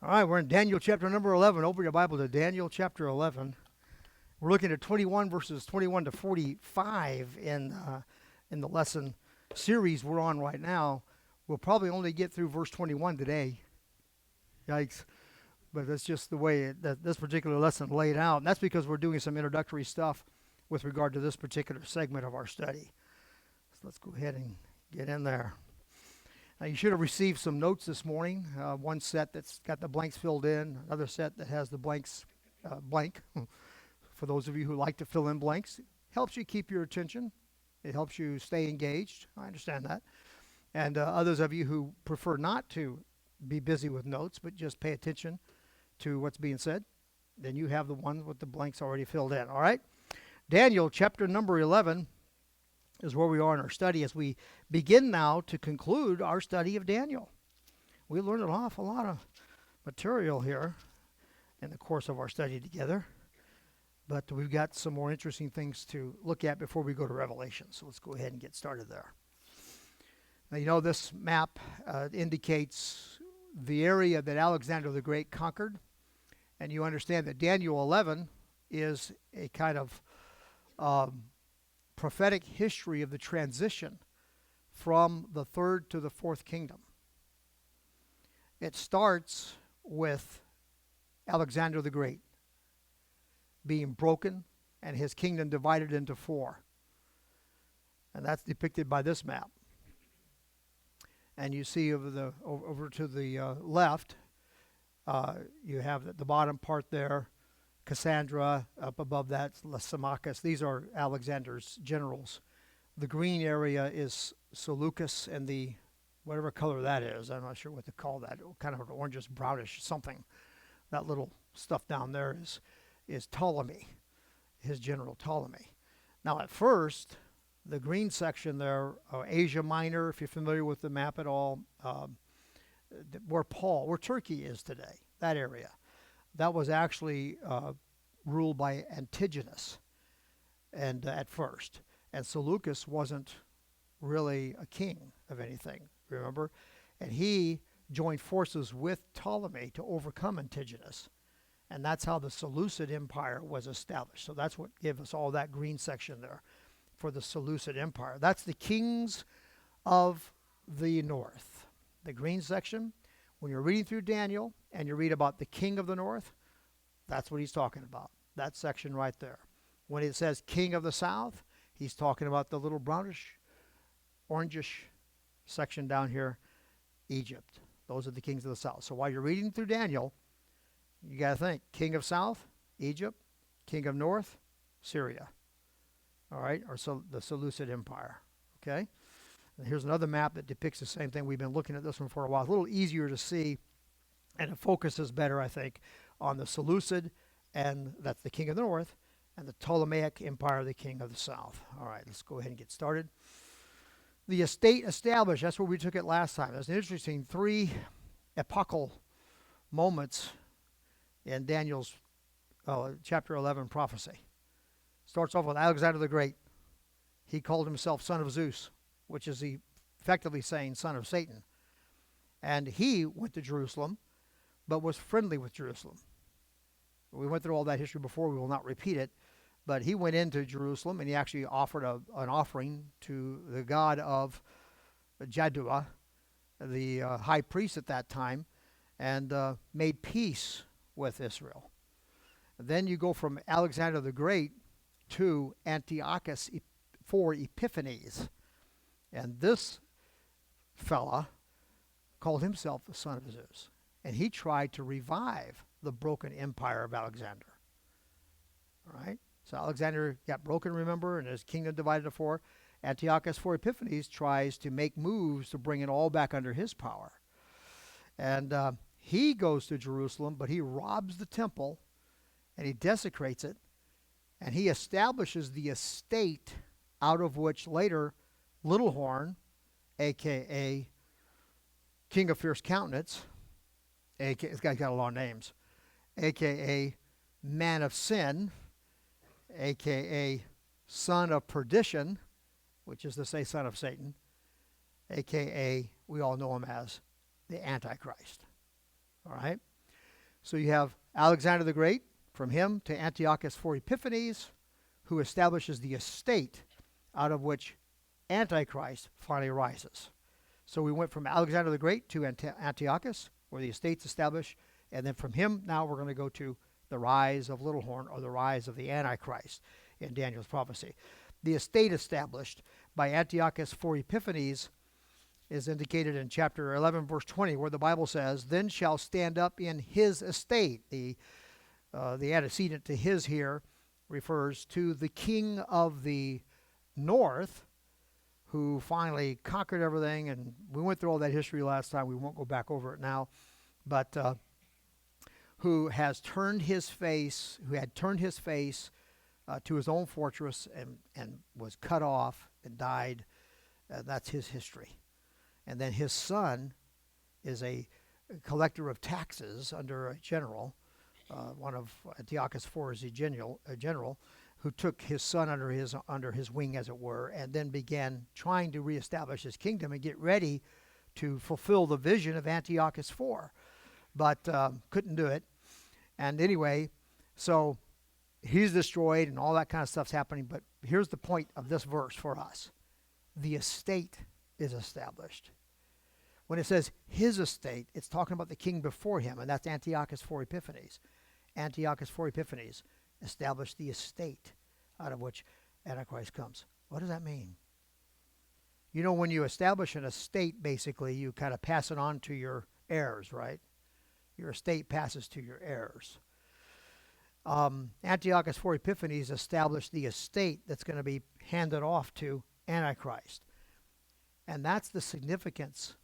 All right, we're in Daniel chapter number 11. Open your Bible to Daniel chapter 11. We're looking at 21 verses 21 to 45 in the lesson series we're on right now. We'll probably only get through verse 21 today. Yikes. But that's just the way that this particular lesson laid out. And that's because we're doing some introductory stuff with regard to this particular segment of our study. So let's go ahead and get in there. Now, you should have received some notes this morning. One set that's got the blanks filled in, another set that has the blanks blank. For those of you who like to fill in blanks, it helps you keep your attention. It helps you stay engaged. I understand that. And others of you who prefer not to be busy with notes, but just pay attention to what's being said, then you have the one with the blanks already filled in. All right? Daniel chapter number 11 is where we are in our study as we begin now to conclude our study of Daniel. We learned an awful lot of material here in the course of our study together, but we've got some more interesting things to look at before we go to Revelation. So let's go ahead and get started there. Now, you know, this map indicates the area that Alexander the Great conquered, and you understand that Daniel 11 is a kind of prophetic history of the transition from the third to the fourth kingdom. It starts with Alexander the Great being broken and his kingdom divided into four. And that's depicted by this map. And you see over to the left, you have the bottom part there, Cassandra, up above that, Lysimachus. These are Alexander's generals. The green area is Seleucus, and the whatever color that is, I'm not sure what to call that, kind of an orangish, brownish something. That little stuff down there is Ptolemy, his general Ptolemy. Now at first, the green section there, Asia Minor, if you're familiar with the map at all, where Turkey is today, that area. That was actually ruled by Antigonus, and at first. And Seleucus wasn't really a king of anything, remember? And he joined forces with Ptolemy to overcome Antigonus. And that's how the Seleucid Empire was established. So that's what gave us all that green section there for the Seleucid Empire. That's the kings of the north. The green section, when you're reading through Daniel and you read about the king of the north, that's what he's talking about, that section right there. When it says king of the south, he's talking about the little brownish, orangish section down here, Egypt. Those are the kings of the south. So while you're reading through Daniel, you got to think, king of south, Egypt, king of north, Syria. All right, or so the Seleucid Empire. Okay? And here's another map that depicts the same thing. We've been looking at this one for a while. It's a little easier to see, and it focuses better, I think, on the Seleucid, and that's the king of the north, and the Ptolemaic Empire, the king of the south. All right, let's go ahead and get started. The estate established, that's where we took it last time. There's an interesting three epochal moments in Daniel's chapter 11 prophecy. Starts off with Alexander the Great. He called himself son of Zeus, which is effectively saying son of Satan. And he went to Jerusalem, but was friendly with Jerusalem. We went through all that history before. We will not repeat it. But he went into Jerusalem, and he actually offered an offering to the god of Jaddua, the high priest at that time, and made peace with Israel. And then you go from Alexander the Great to Antiochus for Epiphanes. And this fella called himself the son of Zeus. And he tried to revive the broken empire of Alexander. All right? So Alexander got broken, remember, and his kingdom divided into four. Antiochus for Epiphanes tries to make moves to bring it all back under his power. And he goes to Jerusalem, but he robs the temple, and he desecrates it, and he establishes the estate out of which later Little Horn, a.k.a. King of Fierce Countenance, this guy's got a lot of names, a.k.a. Man of Sin, a.k.a. Son of Perdition, which is to say son of Satan, a.k.a. we all know him as the Antichrist. All right? So you have Alexander the Great, from him to Antiochus IV Epiphanes, who establishes the estate out of which Antichrist finally rises. So we went from Alexander the Great to Antiochus, where the estate's established, and then from him now we're going to go to the rise of Little Horn, or the rise of the Antichrist in Daniel's prophecy. The estate established by Antiochus IV Epiphanes is indicated in chapter 11, verse 20, where the Bible says, "Then shall stand up in his estate." The antecedent to his here refers to the king of the north, who finally conquered everything. And we went through all that history last time. We won't go back over it now. But who had turned his face to his own fortress and was cut off and died. That's his history. And then his son is a collector of taxes under a general. One of Antiochus IV's general, who took his son under his wing, as it were, and then began trying to reestablish his kingdom and get ready to fulfill the vision of Antiochus IV, but couldn't do it. And anyway, so he's destroyed and all that kind of stuff's happening. But here's the point of this verse for us: the estate is established. When it says his estate, it's talking about the king before him, and that's Antiochus IV Epiphanes. Antiochus IV Epiphanes established the estate out of which Antichrist comes. What does that mean? You know, when you establish an estate, basically, you kind of pass it on to your heirs, right? Your estate passes to your heirs. Antiochus IV Epiphanes established the estate that's going to be handed off to Antichrist. And that's the significance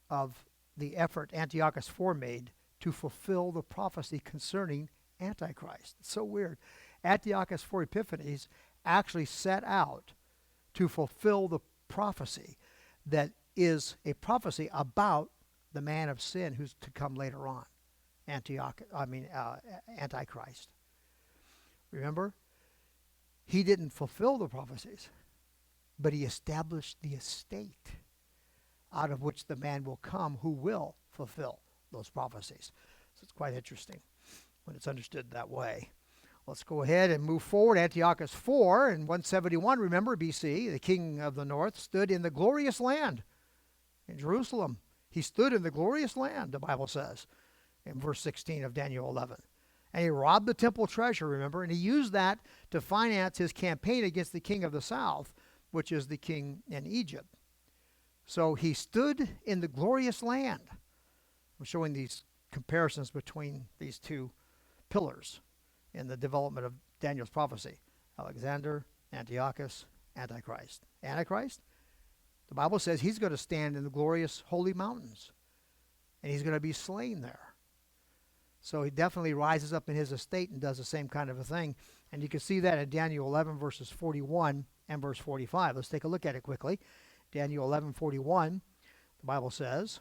of the effort Antiochus IV made to fulfill the prophecy concerning Antichrist. It's so weird. Antiochus IV Epiphanes actually set out to fulfill the prophecy that is a prophecy about the man of sin who's to come later on, Antichrist. Remember, he didn't fulfill the prophecies, but he established the estate out of which the man will come who will fulfill those prophecies. So it's quite interesting when it's understood that way. Let's go ahead and move forward. Antiochus IV in 171, remember, BC, the king of the north, stood in the glorious land in Jerusalem. He stood in the glorious land, the Bible says, in verse 16 of Daniel 11. And he robbed the temple treasure, remember, and he used that to finance his campaign against the king of the south, which is the king in Egypt. So he stood in the glorious land. I'm showing these comparisons between these two pillars in the development of Daniel's prophecy: Alexander, Antiochus, Antichrist. Antichrist, the Bible says he's going to stand in the glorious holy mountains, and he's going to be slain there. So he definitely rises up in his estate and does the same kind of a thing. And you can see that in Daniel 11, verses 41 and verse 45. Let's take a look at it quickly. Daniel 11:41, the Bible says,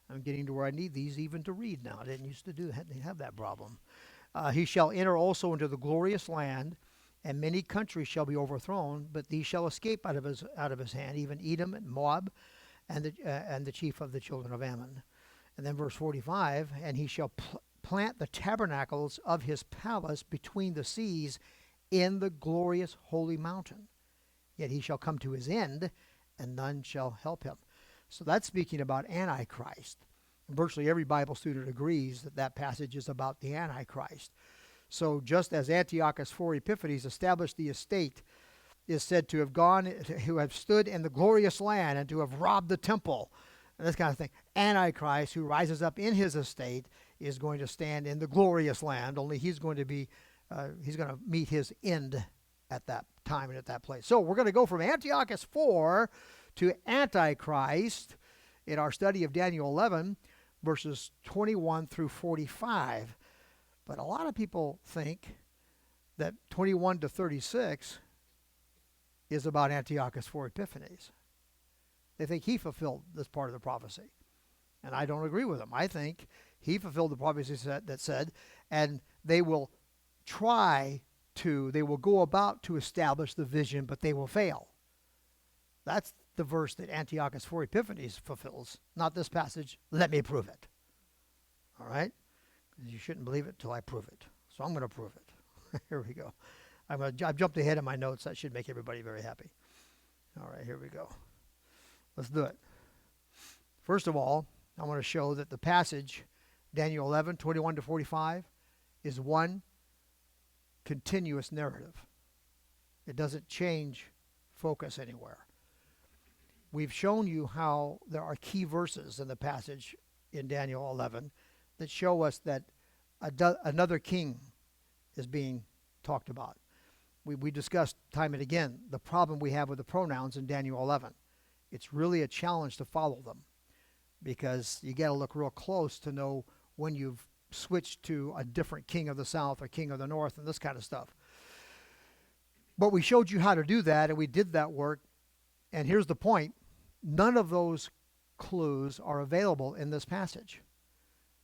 I'm getting to where I need these even to read now. I didn't used to have that problem. He shall enter also into the glorious land, and many countries shall be overthrown, but these shall escape out of his hand, even Edom and Moab, and the chief of the children of Ammon. And then verse 45, and he shall plant the tabernacles of his palace between the seas in the glorious holy mountain. Yet he shall come to his end, and none shall help him. So that's speaking about Antichrist. And virtually every Bible student agrees that that passage is about the Antichrist. So just as Antiochus IV Epiphanes established the estate, is said to have who have stood in the glorious land and to have robbed the temple, and this kind of thing. Antichrist, who rises up in his estate, is going to stand in the glorious land, only he's going to meet his end at that time and at that place. So we're going to go from Antiochus IV to Antichrist in our study of Daniel 11, verses 21 through 45. But a lot of people think that 21 to 36 is about Antiochus IV Epiphanes. They think he fulfilled this part of the prophecy. And I don't agree with them. I think he fulfilled the prophecy that said, and they will go about to establish the vision, but they will fail. That's the verse that Antiochus 4 Epiphanies fulfills, not this passage. Let me prove it. All right? You shouldn't believe it till I prove it. So I'm going to prove it. Here we go. I've jumped ahead in my notes. That should make everybody very happy. All right, here we go. Let's do it. First of all, I want to show that the passage, Daniel 11, 21 to 45, is one continuous narrative. It doesn't change focus anywhere. We've shown you how there are key verses in the passage in Daniel 11 that show us that another king is being talked about. We discussed time and again the problem we have with the pronouns in Daniel 11. It's really a challenge to follow them because you got to look real close to know when you've switched to a different king of the south or king of the north and this kind of stuff. But we showed you how to do that, and we did that work. And here's the point. None of those clues are available in this passage.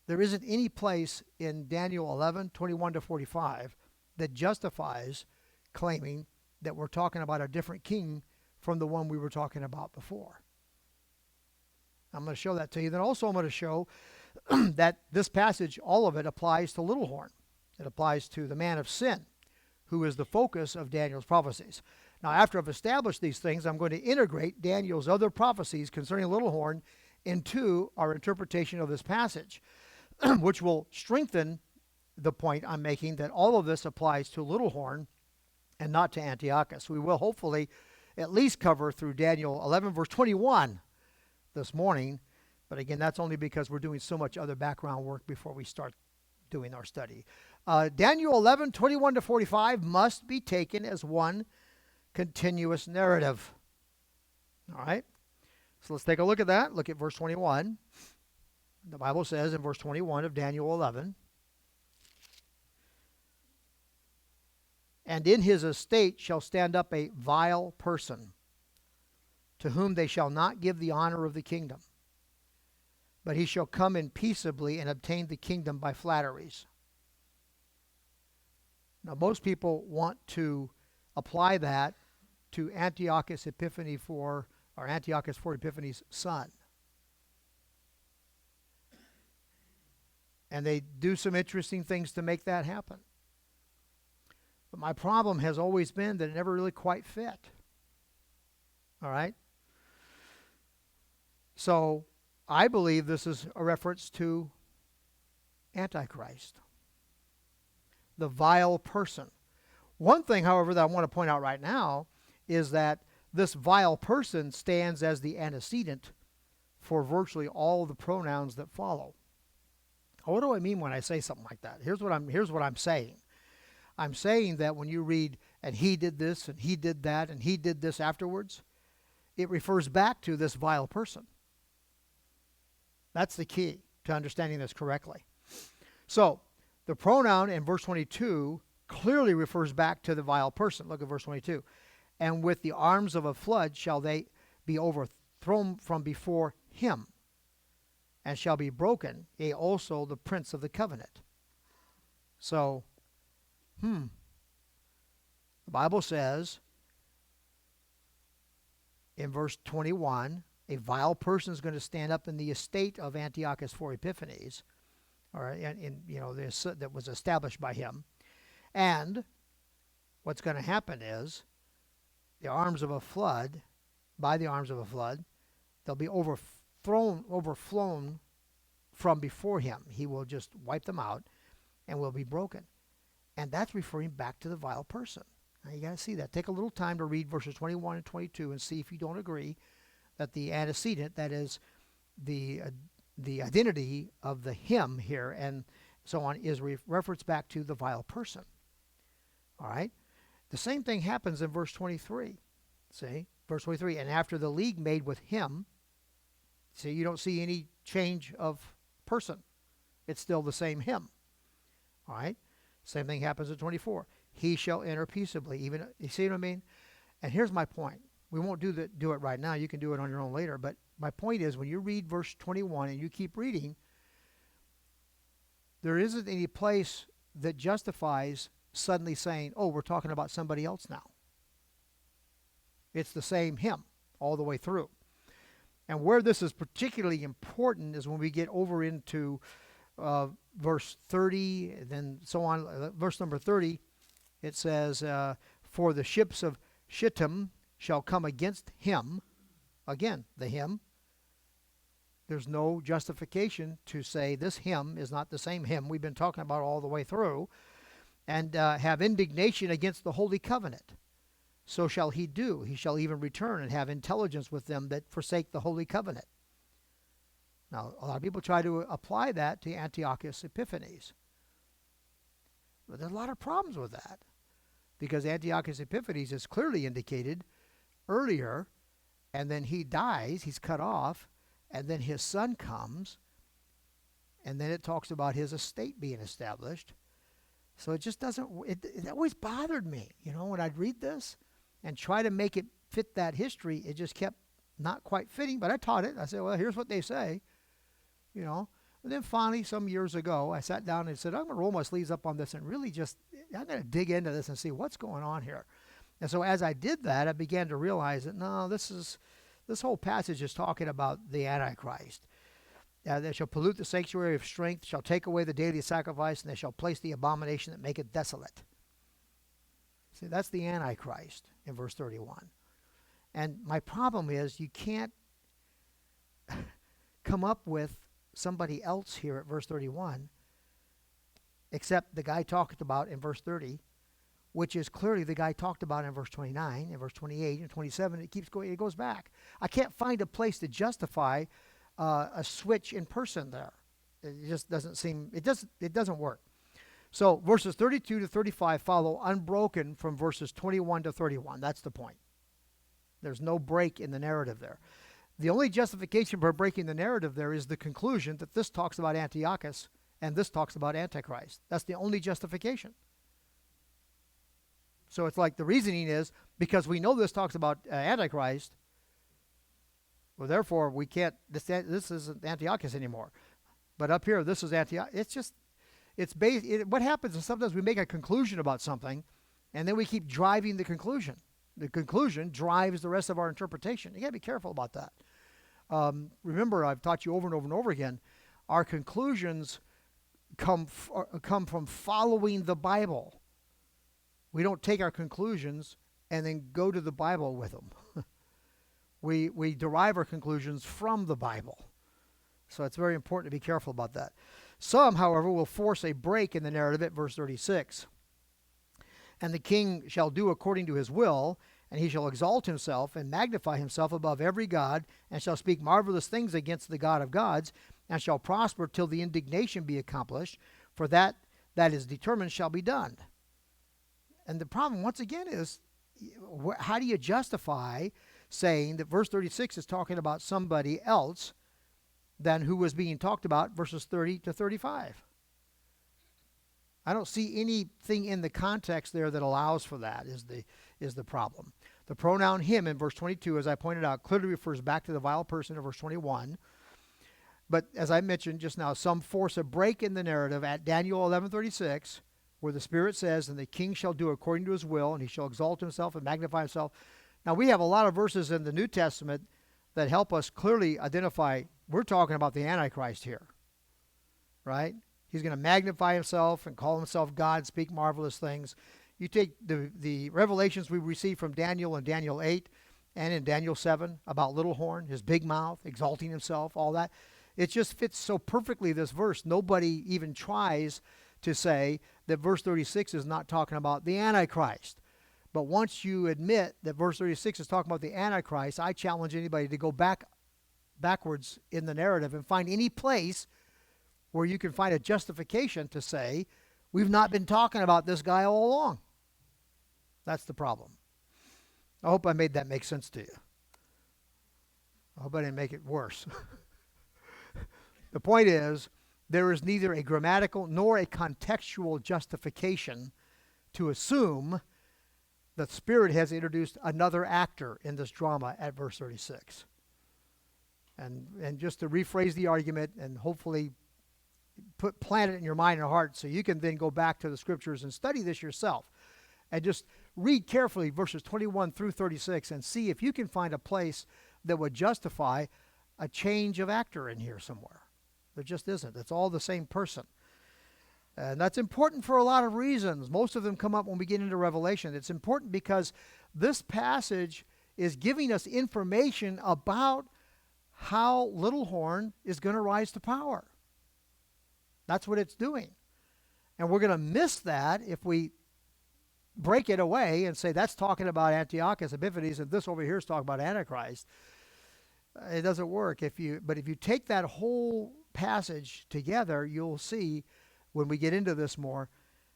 There isn't any place in Daniel 11, 21 to 45 that justifies claiming that we're talking about a different king from the one we were talking about before. I'm going to show that to you. Then also I'm going to show that this passage, all of it, applies to little horn. It applies to the man of sin, who is the focus of Daniel's prophecies. Now, after I've established these things, I'm going to integrate Daniel's other prophecies concerning little horn into our interpretation of this passage, which will strengthen the point I'm making that all of this applies to little horn and not to Antiochus. We will hopefully at least cover through Daniel 11, verse 21 this morning. But again, that's only because we're doing so much other background work before we start doing our study. Daniel 11, 21 to 45 must be taken as one continuous narrative. All right? So let's take a look at that. Look at verse 21. The Bible says in verse 21 of Daniel 11, "And in his estate shall stand up a vile person, to whom they shall not give the honor of the kingdom. But he shall come in peaceably and obtain the kingdom by flatteries." Now, most people want to apply that to Antiochus Epiphanes 4, or Antiochus 4 Epiphanes' son. And they do some interesting things to make that happen. But my problem has always been that it never really quite fit. All right? So I believe this is a reference to Antichrist, the vile person. One thing, however, that I want to point out right now is that this vile person stands as the antecedent for virtually all the pronouns that follow. What do I mean when I say something like that? Here's what I'm saying. I'm saying that when you read, "and he did this, and he did that, and he did this afterwards," it refers back to this vile person. That's the key to understanding this correctly. So, the pronoun in verse 22 clearly refers back to the vile person. Look at verse 22. "And with the arms of a flood shall they be overthrown from before him, and shall be broken, yea, also the prince of the covenant." So, the Bible says in verse 21, a vile person is going to stand up in the estate of Antiochus 4 Epiphanes, or that was established by him. And what's going to happen is by the arms of a flood, they'll be overflown from before him. He will just wipe them out and will be broken. And that's referring back to the vile person. Now you got to see that. Take a little time to read verses 21 and 22 and see if you don't agree that the antecedent, that is the identity of the him here and so on, is referenced back to the vile person. All right? The same thing happens in verse 23. See? Verse 23, "And after the league made with him," see, you don't see any change of person. It's still the same him. All right? Same thing happens at 24. "He shall enter peaceably." Even, you see what I mean? And here's my point. We won't do it right now. You can do it on your own later. But my point is, when you read verse 21 and you keep reading, there isn't any place that justifies suddenly saying, "Oh, we're talking about somebody else now." It's the same him. all the way through. And where this is particularly important is when we get over into verse 30, and then so on. Verse number 30, it says, for the ships of Shittim shall come against him. Again, the him. There's no justification to say this him is not the same him we've been talking about all the way through. And have indignation against the holy covenant. So shall he do. He shall even return and have intelligence with them that forsake the holy covenant. Now, a lot of people try to apply that to Antiochus Epiphanes. But there's a lot of problems with that. Because Antiochus Epiphanes is clearly indicated earlier, and then he dies, he's cut off, and then his son comes, and then it talks about his estate being established. So it just doesn't, it always bothered me, when I'd read this and try to make it fit that history. It just kept not quite fitting, but I taught it. I said, well, here's what they say, And then finally, some years ago, I sat down and said, I'm going to roll my sleeves up on this and really I'm going to dig into this and see what's going on here. And so as I did that, I began to realize that, no, this whole passage is talking about the Antichrist. They shall pollute the sanctuary of strength, shall take away the daily sacrifice, and they shall place the abomination that maketh desolate. See, that's the Antichrist in verse 31. And my problem is you can't come up with somebody else here at verse 31 except the guy talked about in verse 30, which is clearly the guy talked about in verse 29, in verse 28, and 27. It keeps going, it goes back. I can't find a place to justify a switch in person there. It just doesn't seem, it doesn't work. So verses 32 to 35 follow unbroken from verses 21 to 31. That's the point. There's no break in the narrative there. The only justification for breaking the narrative there is the conclusion that this talks about Antiochus and this talks about Antichrist. That's the only justification. So it's like the reasoning is because we know this talks about Antichrist, well, therefore we can't, this isn't Antiochus anymore. But up here, this is Antiochus. It's just, what happens is sometimes we make a conclusion about something and then we keep driving the conclusion. The conclusion drives the rest of our interpretation. You got to be careful about that. Remember, I've taught you over and over and over again, our conclusions come from following the Bible. We don't take our conclusions and then go to the Bible with them. We derive our conclusions from the Bible. So it's very important to be careful about that. Some, however, will force a break in the narrative at verse 36. And the king shall do according to his will, and he shall exalt himself and magnify himself above every god, and shall speak marvelous things against the God of gods, and shall prosper till the indignation be accomplished, for that is determined shall be done. And the problem, once again, is how do you justify saying that verse 36 is talking about somebody else than who was being talked about, verses 30 to 35? I don't see anything in the context there that allows for that is the problem. The pronoun him in verse 22, as I pointed out, clearly refers back to the vile person in verse 21. But as I mentioned just now, some force a break in the narrative at Daniel 11:36, where the Spirit says, and the king shall do according to his will, and he shall exalt himself and magnify himself. Now, we have a lot of verses in the New Testament that help us clearly identify we're talking about the Antichrist here, right? He's going to magnify himself and call himself God, speak marvelous things. You take the revelations we receive from Daniel in Daniel 8 and in Daniel 7 about little horn, his big mouth, exalting himself, all that. It just fits so perfectly, this verse. Nobody even tries to say that verse 36 is not talking about the Antichrist. But once you admit that verse 36 is talking about the Antichrist, I challenge anybody to go backwards in the narrative and find any place where you can find a justification to say, we've not been talking about this guy all along. That's the problem. I hope I made that make sense to you. I hope I didn't make it worse. The point is, there is neither a grammatical nor a contextual justification to assume that Spirit has introduced another actor in this drama at verse 36. And just to rephrase the argument and hopefully plant it in your mind and heart so you can then go back to the scriptures and study this yourself. And just read carefully verses 21 through 36 and see if you can find a place that would justify a change of actor in here somewhere. There just isn't. It's all the same person. And that's important for a lot of reasons. Most of them come up when we get into Revelation. It's important because this passage is giving us information about how little horn is going to rise to power. That's what it's doing. And we're going to miss that if we break it away and say that's talking about Antiochus Epiphanes and this over here is talking about Antichrist. It doesn't work. But if you take that whole passage together, you'll see when we get into this more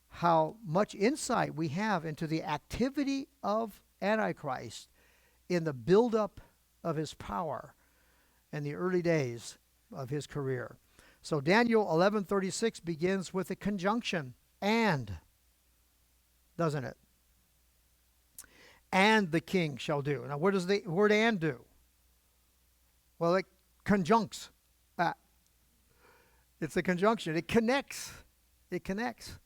how much insight we have into the activity of Antichrist in the buildup of his power in the early days of his career. So Daniel 11:36 begins with a conjunction, and, doesn't it? And the king shall do. Now, what does the word and do? Well, it conjuncts. It's a conjunction. It connects. It connects.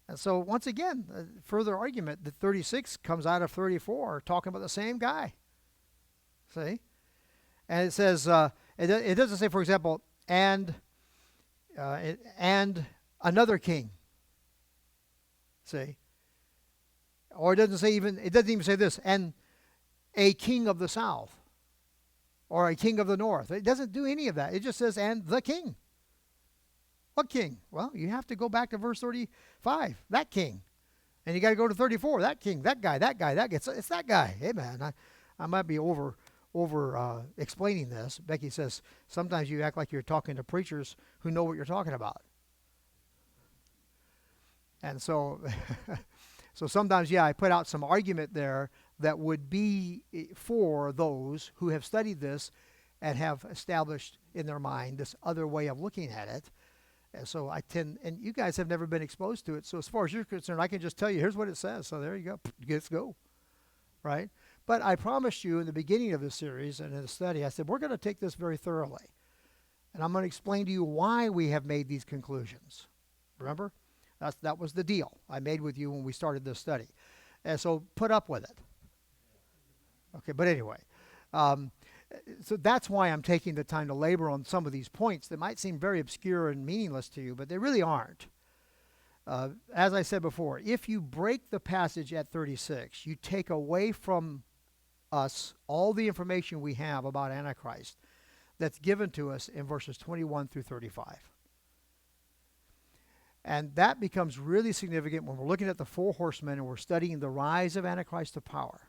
And so, once again, further argument that 36 comes out of 34, talking about the same guy. See? And it says, it doesn't say, for example, and another king. See? Or it doesn't even say this, and a king of the south. Or a king of the north. It doesn't do any of that. It just says, and the king. What king? Well, you have to go back to verse 35. That king. And you got to go to 34. That king, that guy. It's that guy. Hey, man, I might be over explaining this. Becky says, sometimes you act like you're talking to preachers who know what you're talking about. And so, so sometimes, I put out some argument there that would be for those who have studied this and have established in their mind this other way of looking at it. And so and you guys have never been exposed to it. So as far as you're concerned, I can just tell you, here's what it says. So there you go. Let's go. Right? But I promised you in the beginning of the series and in the study, I said, we're going to take this very thoroughly. And I'm going to explain to you why we have made these conclusions. Remember? That was the deal I made with you when we started this study. And so put up with it. Okay, but anyway. So that's why I'm taking the time to labor on some of these points that might seem very obscure and meaningless to you, but they really aren't. As I said before, if you break the passage at 36, you take away from us all the information we have about Antichrist that's given to us in verses 21 through 35. And that becomes really significant when we're looking at the four horsemen and we're studying the rise of Antichrist to power.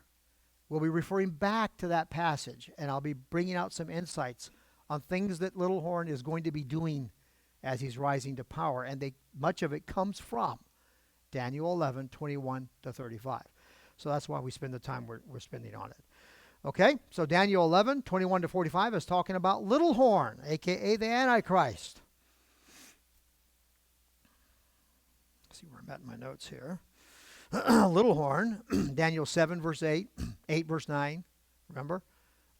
We'll be referring back to that passage, and I'll be bringing out some insights on things that Little Horn is going to be doing as he's rising to power, and much of it comes from Daniel 11, 21 to 35. So that's why we spend the time we're spending on it. Okay, so Daniel 11, 21 to 45 is talking about Little Horn, a.k.a. the Antichrist. Let's see where I'm at in my notes here. Little Horn, Daniel 7, verse 8, 8, verse 9. Remember?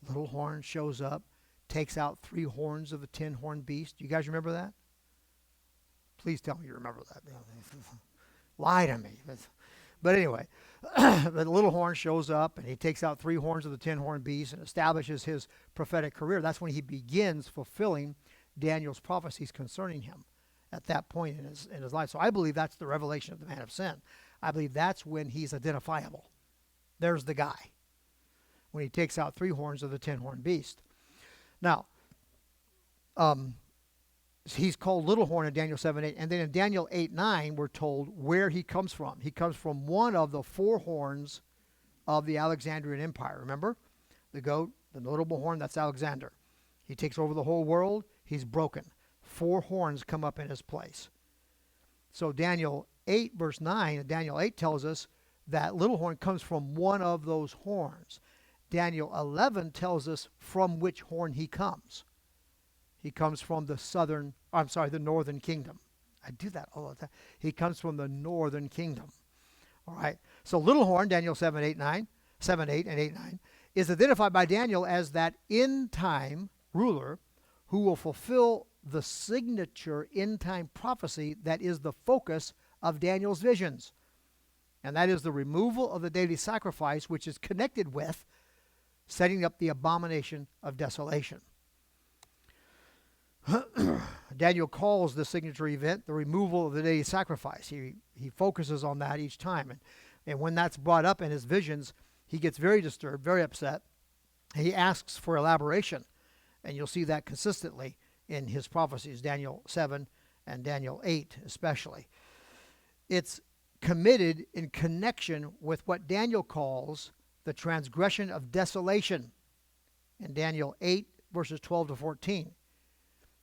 Little Horn shows up, takes out 3 horns of the 10-horned beast. You guys remember that? Please tell me you remember that. Lie to me. But anyway, the Little Horn shows up, and he takes out 3 horns of the 10-horned beast and establishes his prophetic career. That's when he begins fulfilling Daniel's prophecies concerning him at that point in his life. So I believe that's the revelation of the man of sin. I believe that's when he's identifiable. There's the guy. When he takes out 3 horns of the 10-horned beast. Now, he's called Little Horn in Daniel 7, 8. And then in Daniel 8, 9, we're told where he comes from. He comes from one of the 4 horns of the Alexandrian Empire. Remember? The goat, the notable horn, that's Alexander. He takes over the whole world. He's broken. 4 horns come up in his place. So Daniel 8, verse 9, and Daniel 8 tells us that Little Horn comes from one of those horns. Daniel 11 tells us from which horn he comes. He comes from the northern kingdom. I do that all the time. He comes from the northern kingdom. All right. So Little Horn, Daniel 7, 8, and 8, 9, is identified by Daniel as that end-time ruler who will fulfill the signature end-time prophecy that is the focus of Daniel's visions. and that is the removal of the daily sacrifice, which is connected with setting up the abomination of desolation. Daniel calls the signature event the removal of the daily sacrifice. He focuses on that each time. And when that's brought up in his visions, he gets very disturbed, very upset. He asks for elaboration. And you'll see that consistently in his prophecies, Daniel 7 and Daniel 8 especially. It's committed in connection with what Daniel calls the transgression of desolation in Daniel 8, verses 12 to 14.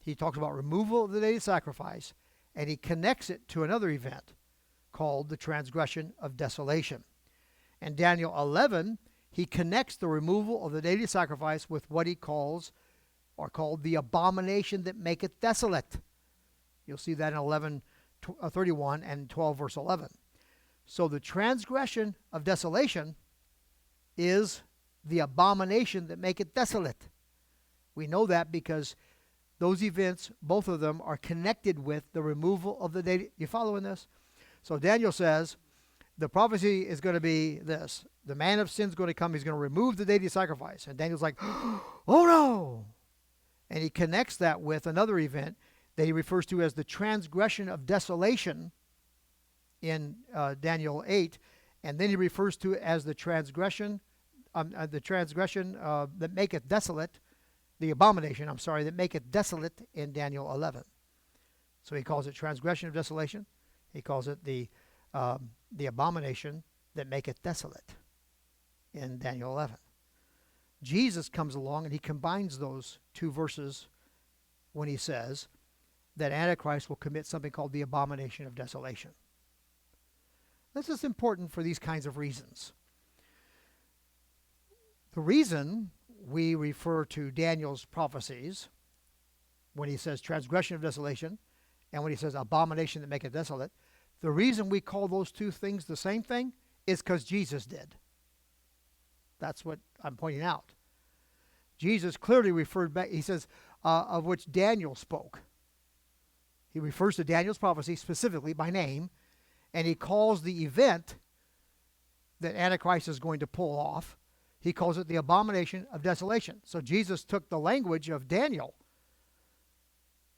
He talks about removal of the daily sacrifice, and he connects it to another event called the transgression of desolation. In Daniel 11, he connects the removal of the daily sacrifice with what he calls, or called, the abomination that maketh desolate. You'll see that in 11:31 and 12 verse 11. So the transgression of desolation is the abomination that maketh desolate. We know that because those events, both of them, are connected with the removal of the daily. You following this? So Daniel says the prophecy is going to be this: the man of sin is going to come. He's going to remove the daily sacrifice. And Daniel's like, oh no! And he connects that with another event that he refers to as the transgression of desolation in Daniel 8, and then he refers to it as the transgression that maketh desolate, the abomination, that maketh desolate in Daniel 11. So he calls it transgression of desolation. He calls it the abomination that maketh desolate in Daniel 11. Jesus comes along and he combines those two verses when he says that Antichrist will commit something called the abomination of desolation. This is important for these kinds of reasons. The reason we refer to Daniel's prophecies when he says transgression of desolation and when he says abomination that maketh desolate, the reason we call those two things the same thing is because Jesus did. That's what I'm pointing out. Jesus clearly referred back, he says, of which Daniel spoke. He refers to Daniel's prophecy specifically by name, and he calls the event that Antichrist is going to pull off, he calls it the abomination of desolation. So Jesus took the language of Daniel,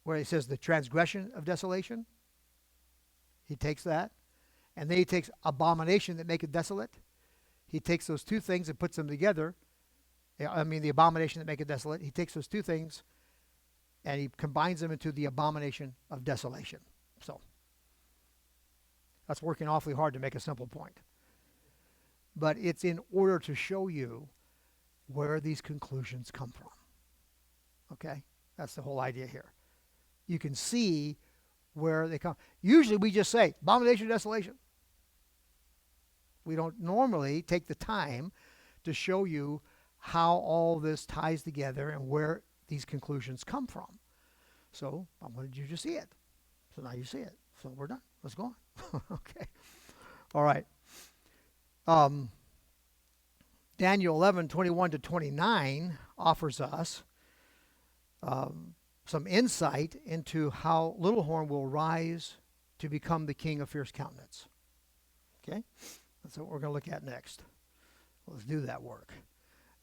where he says the transgression of desolation. He takes that, and then he takes abomination that maketh desolate. He takes those two things and puts them together. The abomination that maketh desolate. He takes those two things and he combines them into the abomination of desolation. So that's working awfully hard to make a simple point. But it's in order to show you where these conclusions come from. Okay? That's the whole idea here. You can see where they come. Usually we just say, abomination of desolation. We don't normally take the time to show you how all this ties together and where these conclusions come from. So I wanted you to see it. So now you see it. So we're done. Let's go on. Okay. All right. Daniel 11:21 to 29 offers us some insight into how Little Horn will rise to become the king of fierce countenance. Okay? That's what we're going to look at next. Let's do that work.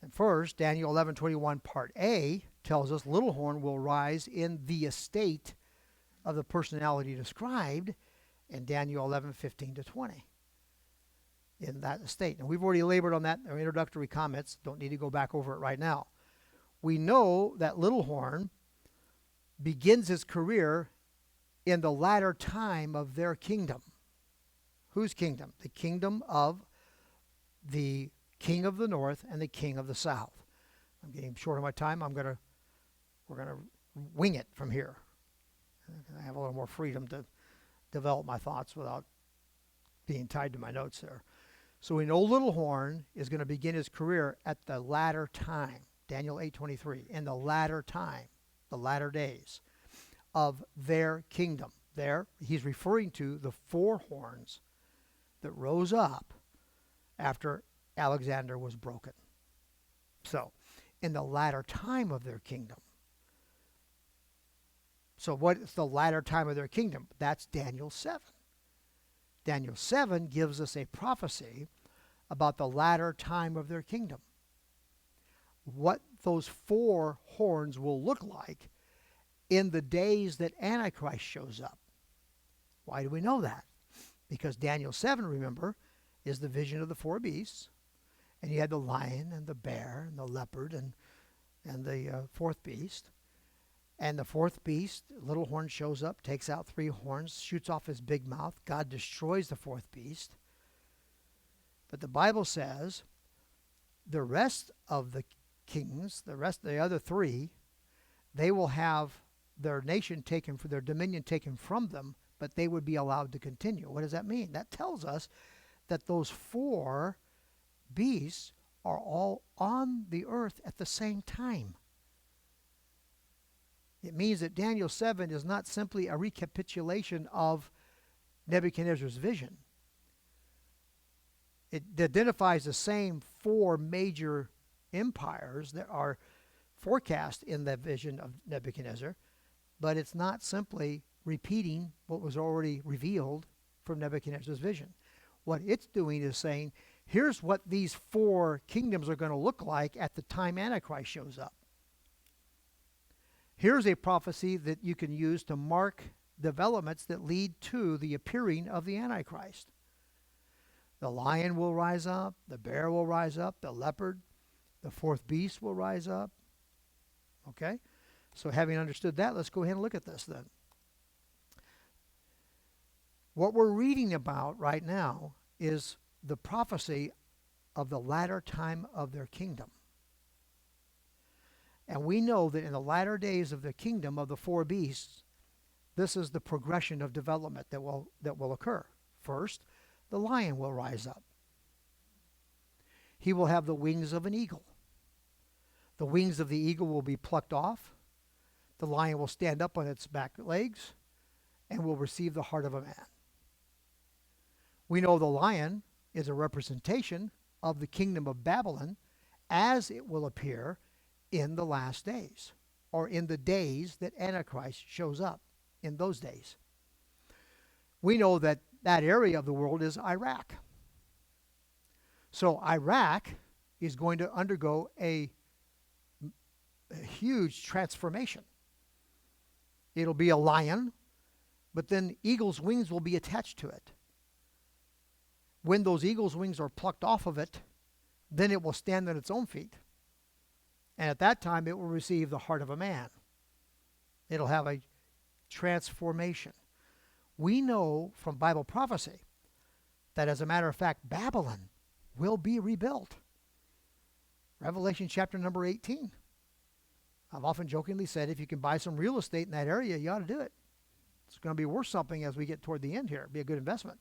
And first, Daniel 11:21 part A tells us Little Horn will rise in the estate of the personality described in Daniel 11:15 to 20. In that estate. And we've already labored on that in our introductory comments. Don't need to go back over it right now. We know that Little Horn begins his career in the latter time of their kingdom. Whose kingdom? The kingdom of the king of the north and the king of the south. I'm getting short of my time. We're gonna wing it from here. I have a little more freedom to develop my thoughts without being tied to my notes there. So we know Little Horn is going to begin his career at the latter time. Daniel 8:23, in the latter time, the latter days of their kingdom. There, he's referring to the four horns that rose up after Alexander was broken. So, in the latter time of their kingdom. So what is the latter time of their kingdom? That's Daniel 7. Daniel 7 gives us a prophecy about the latter time of their kingdom. What those four horns will look like in the days that Antichrist shows up. Why do we know that? Because Daniel 7, remember, is the vision of the four beasts. And you had the lion and the bear and the leopard and the fourth beast. And the fourth beast, little horn, shows up, takes out three horns, shoots off his big mouth. God destroys the fourth beast. But the Bible says the rest of the kings, the other three, they will have their nation taken, for their dominion taken from them, but they would be allowed to continue. What does that mean? That tells us that those four beasts are all on the earth at the same time. It means that Daniel 7 is not simply a recapitulation of Nebuchadnezzar's vision. It identifies the same four major empires that are forecast in the vision of Nebuchadnezzar, but it's not simply repeating what was already revealed from Nebuchadnezzar's vision. What it's doing is saying, here's what these four kingdoms are going to look like at the time Antichrist shows up. Here's a prophecy that you can use to mark developments that lead to the appearing of the Antichrist. The lion will rise up, the bear will rise up, the leopard, the fourth beast will rise up. Okay? So having understood that, let's go ahead and look at this then. What we're reading about right now is the prophecy of the latter time of their kingdom. And we know that in the latter days of the kingdom of the four beasts, this is the progression of development that will occur. First, the lion will rise up. He will have the wings of an eagle. The wings of the eagle will be plucked off. The lion will stand up on its back legs and will receive the heart of a man. We know the lion is a representation of the kingdom of Babylon as it will appear in the last days, or in the days that Antichrist shows up, in those days. We know that that area of the world is Iraq. So Iraq is going to undergo a huge transformation. It'll be a lion, but then eagle's wings will be attached to it. When those eagle's wings are plucked off of it, then it will stand on its own feet. And at that time, it will receive the heart of a man. It'll have a transformation. We know from Bible prophecy that, as a matter of fact, Babylon will be rebuilt. Revelation chapter number 18. I've often jokingly said, if you can buy some real estate in that area, you ought to do it. It's going to be worth something as we get toward the end here. It'll be a good investment.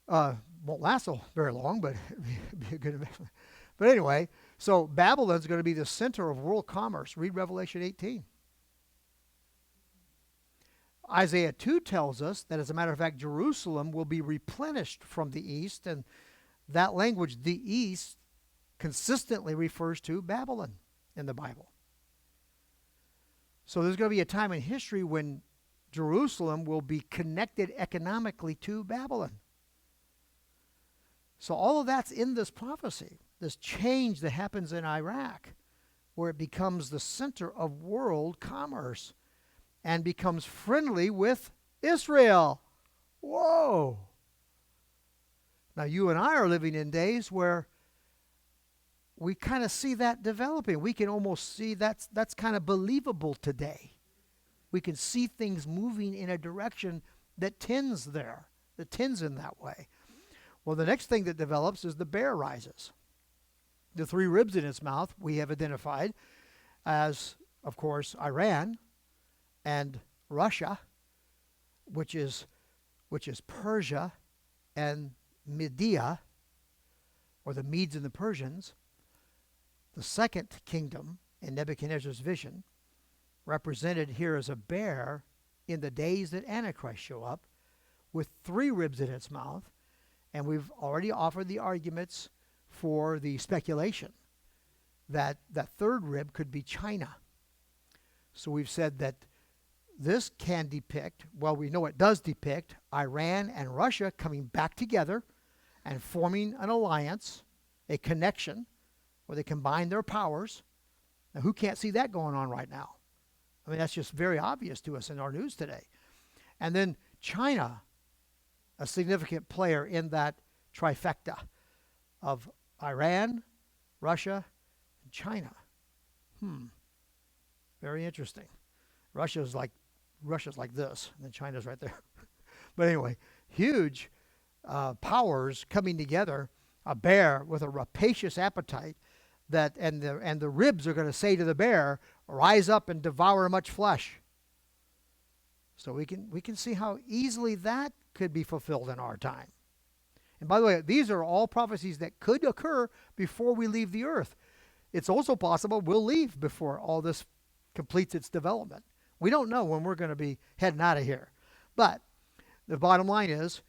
Won't last so very long, but it'll be a good investment. But anyway, so Babylon's going to be the center of world commerce. Read Revelation 18. Isaiah 2 tells us that, as a matter of fact, Jerusalem will be replenished from the east, and that language, the east, consistently refers to Babylon in the Bible. So there's going to be a time in history when Jerusalem will be connected economically to Babylon. So all of that's in this prophecy, this change that happens in Iraq, where it becomes the center of world commerce and becomes friendly with Israel. Whoa! Now you and I are living in days where we kind of see that developing. We can almost see that's kind of believable today. We can see things moving in a direction that tends there, that tends in that way. Well, the next thing that develops is the bear rises. The three ribs in its mouth we have identified as, of course, Iran and Russia, which is Persia and Media, or the Medes and the Persians. The second kingdom in Nebuchadnezzar's vision, represented here as a bear in the days that Antichrist show up, with three ribs in its mouth. And we've already offered the arguments for the speculation that that third rib could be China. So we've said that this can depict, well, we know it does depict Iran and Russia coming back together and forming an alliance, a connection where they combine their powers. Now, who can't see that going on right now? I mean, that's just very obvious to us in our news today. And then China, a significant player in that trifecta of Iran, Russia, and China. Very interesting. Russia's like this, and then China's right there. But anyway, huge powers coming together. A bear with a rapacious appetite, and the ribs are going to say to the bear, "Rise up and devour much flesh." So we can see how easily that could be fulfilled in our time. And by the way, these are all prophecies that could occur before we leave the earth. It's also possible we'll leave before all this completes its development. We don't know when we're going to be heading out of here. But the bottom line is,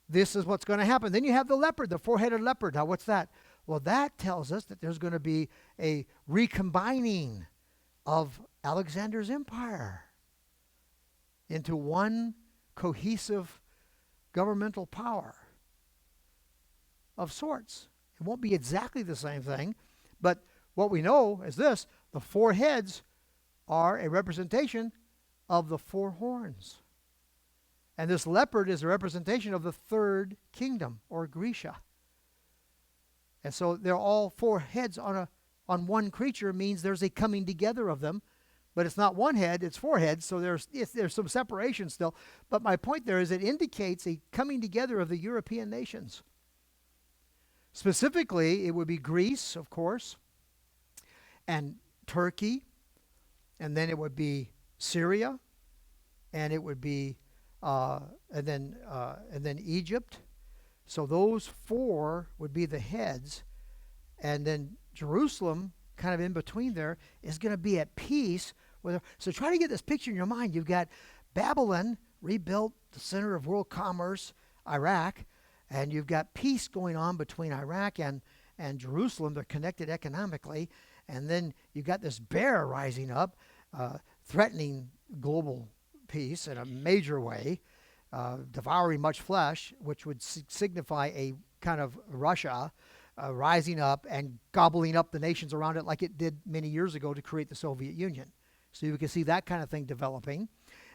this is what's going to happen. Then you have the leopard, the four-headed leopard. Now, what's that? Well, that tells us that there's going to be a recombining of Alexander's empire into one cohesive governmental power of sorts. It won't be exactly the same thing, but what we know is this: the four heads are a representation of the four horns. And this leopard is a representation of the third kingdom, or Grecia. And so they're all four heads on one creature, means there's a coming together of them. But it's not one head, it's four heads, so there's some separation still. But my point there is it indicates a coming together of the European nations. Specifically, it would be Greece, of course, and Turkey, and then it would be Syria, and it would be and then Egypt. So those four would be the heads, and then Jerusalem, kind of in between there, is going to be at peace with her. So try to get this picture in your mind. You've got Babylon rebuilt, the center of world commerce, Iraq, and you've got peace going on between Iraq and Jerusalem. They're connected economically, and then you've got this bear rising up, threatening global peace in a major way, devouring much flesh, which would signify a kind of Russia rising up and gobbling up the nations around it like it did many years ago to create the Soviet Union. So you can see that kind of thing developing.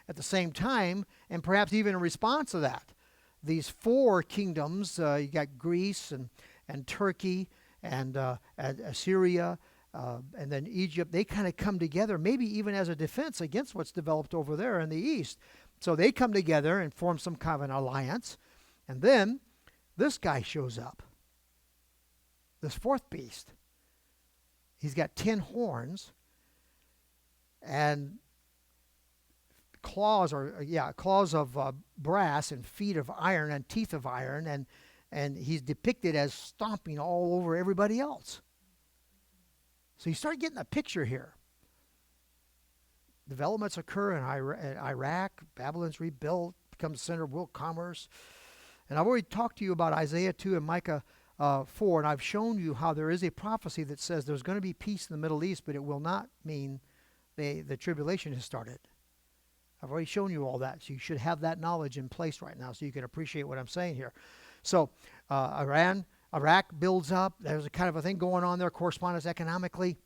At the same time, and perhaps even in response to that, these four kingdoms, you got Greece and Turkey and Assyria, and then Egypt, they kind of come together, maybe even as a defense against what's developed over there in the east. So they come together and form some kind of an alliance. And then this guy shows up, this fourth beast. He's got 10 horns and claws of brass and feet of iron and teeth of iron, and he's depicted as stomping all over everybody else. So you start getting a picture here. Developments occur in Iraq. Babylon's rebuilt, becomes the center of world commerce. And I've already talked to you about Isaiah 2 and Micah 4, and I've shown you how there is a prophecy that says there's going to be peace in the Middle East, but it will not mean the tribulation has started. I've already shown you all that, so you should have that knowledge in place right now so you can appreciate what I'm saying here. So Iraq builds up. There's a kind of a thing going on there, correspondence economically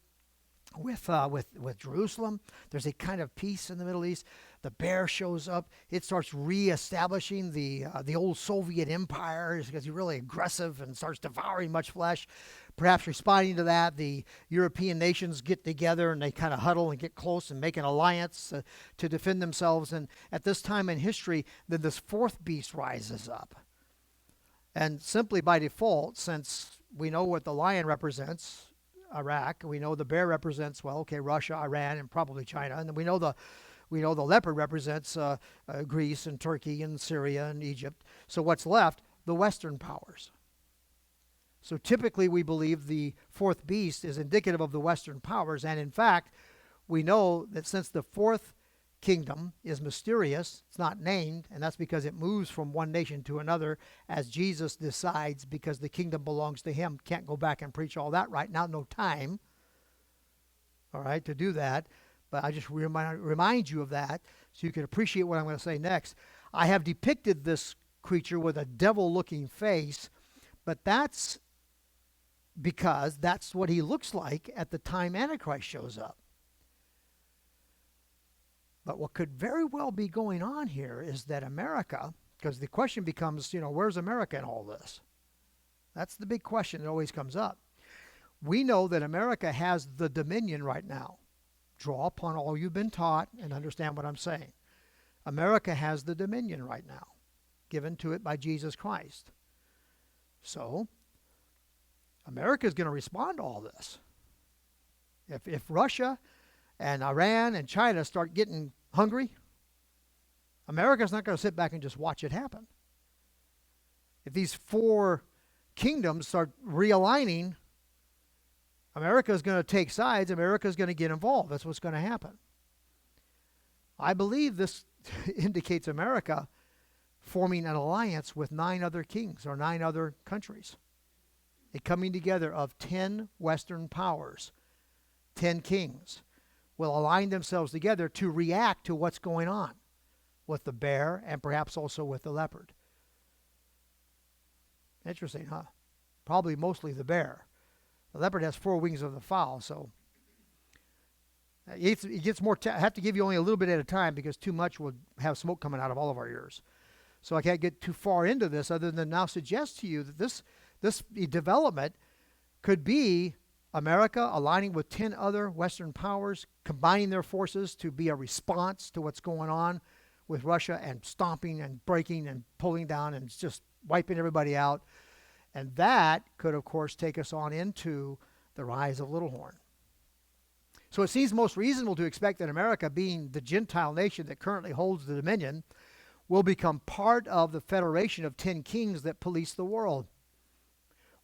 with Jerusalem. There's a kind of peace in the Middle East. The bear shows up. It starts reestablishing the old Soviet empire because he's really aggressive and starts devouring much flesh. Perhaps responding to that, the European nations get together and they kind of huddle and get close and make an alliance to defend themselves. And at this time in history, then this fourth beast rises up. And simply by default, since we know what the lion represents, Iraq, we know the bear represents, Russia, Iran, and probably China, and then we know the leopard represents Greece and Turkey and Syria and Egypt. So what's left? The Western powers. So typically we believe the fourth beast is indicative of the Western powers, and in fact, we know that since the fourth kingdom is mysterious, it's not named, and that's because it moves from one nation to another as Jesus decides, because the kingdom belongs to him. Can't go back and preach all that right now, no time, all right, to do that. but I just remind you of that so you can appreciate what I'm going to say next. I have depicted this creature with a devil-looking face, but that's because that's what he looks like at the time Antichrist shows up. But what could very well be going on here is that America, because the question becomes, where's America in all this? That's the big question that always comes up. We know that America has the dominion right now. Draw upon all you've been taught and understand what I'm saying. America has the dominion right now, given to it by Jesus Christ. So, America is going to respond to all this. If Russia and Iran and China start getting hungry, America's not going to sit back and just watch it happen. If these four kingdoms start realigning, America is going to take sides. America is going to get involved. That's what's going to happen. I believe this indicates America forming an alliance with 9 other kings or 9 other countries. A coming together of 10 Western powers, 10 kings, will align themselves together to react to what's going on with the bear and perhaps also with the leopard. Interesting, huh? Probably mostly the bear. The leopard has 4 wings of the fowl, so it gets more. I have to give you only a little bit at a time because too much would have smoke coming out of all of our ears. So I can't get too far into this other than now suggest to you that this development could be America aligning with 10 other Western powers, combining their forces to be a response to what's going on with Russia and stomping and breaking and pulling down and just wiping everybody out. And that could, of course, take us on into the rise of Little Horn. So it seems most reasonable to expect that America, being the Gentile nation that currently holds the dominion, will become part of the federation of 10 kings that police the world.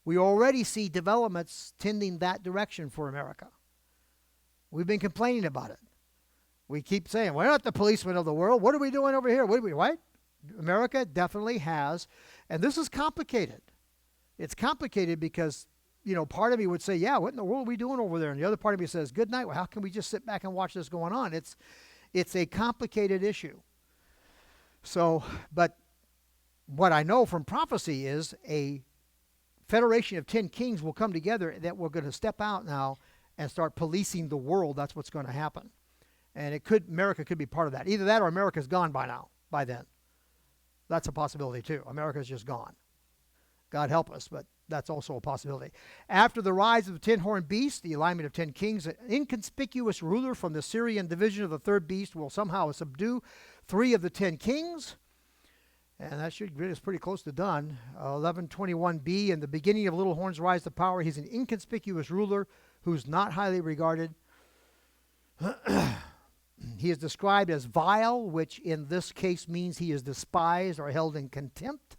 We already see developments tending that direction for America. We've been complaining about it. We keep saying, we're not the policemen of the world. What are we doing over here? What? America definitely has. And this is complicated. It's complicated because, part of me would say, yeah, what in the world are we doing over there? And the other part of me says, good night. Well, how can we just sit back and watch this going on? It's a complicated issue. So, but what I know from prophecy is a federation of 10 kings will come together that we're going to step out now and start policing the world. That's what's going to happen. And America could be part of that. Either that or America's gone by then. That's a possibility too. America's just gone. God help us, but that's also a possibility. After the rise of the 10-horned beast, the alignment of 10 kings, an inconspicuous ruler from the Syrian division of the third beast will somehow subdue 3 of the 10 kings. And that should get us pretty close to done. 1121b, in the beginning of Little Horn's rise to power, he's an inconspicuous ruler who's not highly regarded. He is described as vile, which in this case means he is despised or held in contempt.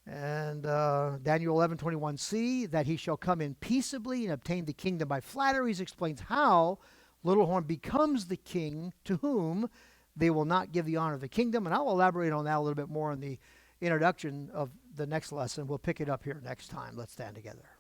And Daniel 11:21c, that he shall come in peaceably and obtain the kingdom by flatteries, explains how Little Horn becomes the king to whom they will not give the honor of the kingdom. And I'll elaborate on that a little bit more in the introduction of the next lesson. We'll pick it up here next time. Let's stand together.